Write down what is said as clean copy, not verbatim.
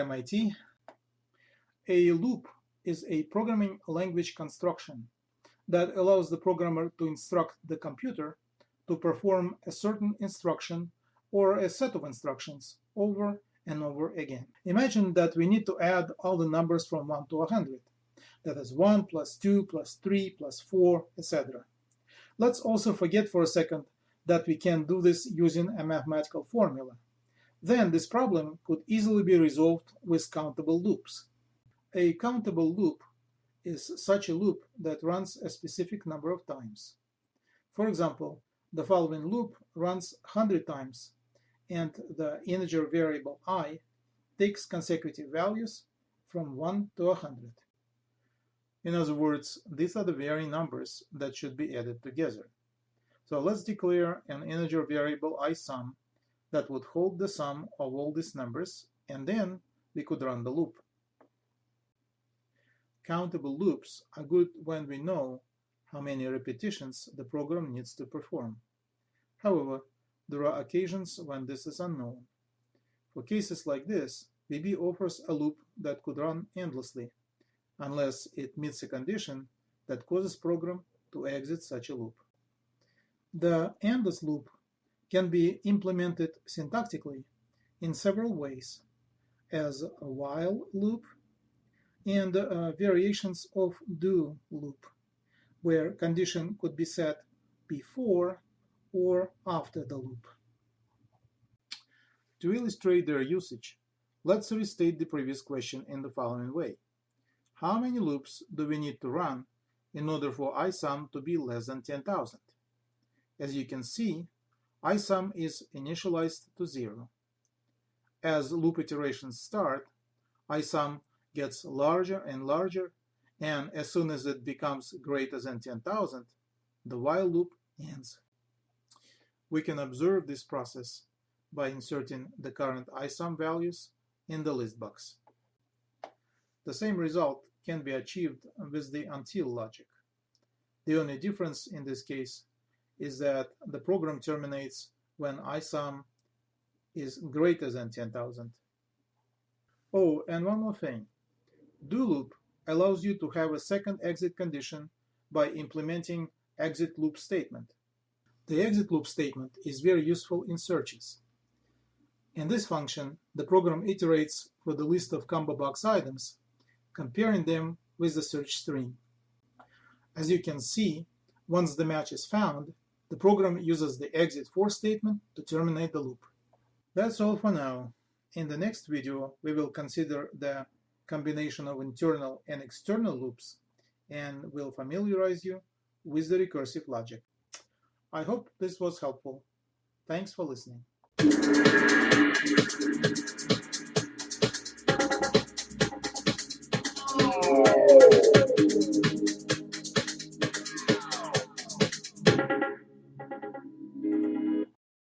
MIT. A loop is a programming language construction that allows the programmer to instruct the computer to perform a certain instruction or a set of instructions over and over again. Imagine that we need to add all the numbers from 1 to 100. That is 1 plus 2 plus 3 plus 4, etc. Let's also forget for a second that we can do this using a mathematical formula. Then this problem could easily be resolved with countable loops. A countable loop is such a loop that runs a specific number of times. For example, the following loop runs 100 times, and the integer variable I takes consecutive values from 1 to 100. In other words, these are the very numbers that should be added together. So let's declare an integer variable iSum that would hold the sum of all these numbers, and then we could run the loop. Countable loops are good when we know how many repetitions the program needs to perform. However, there are occasions when this is unknown. For cases like this, VB offers a loop that could run endlessly, unless it meets a condition that causes program to exit such a loop. The endless loop can be implemented syntactically in several ways, as a while loop and variations of do loop, where condition could be set before or after the loop. To illustrate their usage, let's restate the previous question in the following way. How many loops do we need to run in order for iSum to be less than 10,000? As you can see, iSum is initialized to 0. As loop iterations start, iSum gets larger and larger, and as soon as it becomes greater than 10,000, the while loop ends. We can observe this process by inserting the current iSum values in the list box. The same result can be achieved with the until logic. The only difference in this case is that the program terminates when iSum is greater than 10,000. Oh, and one more thing. Do loop allows you to have a second exit condition by implementing exit loop statement. The exit loop statement is very useful in searches. In this function, the program iterates for the list of combo box items, comparing them with the search string. As you can see, once the match is found, the program uses the exit for statement to terminate the loop. That's all for now. In the next video, we will consider the combination of internal and external loops, and will familiarize you with the recursive logic. I hope this was helpful. Thanks for listening.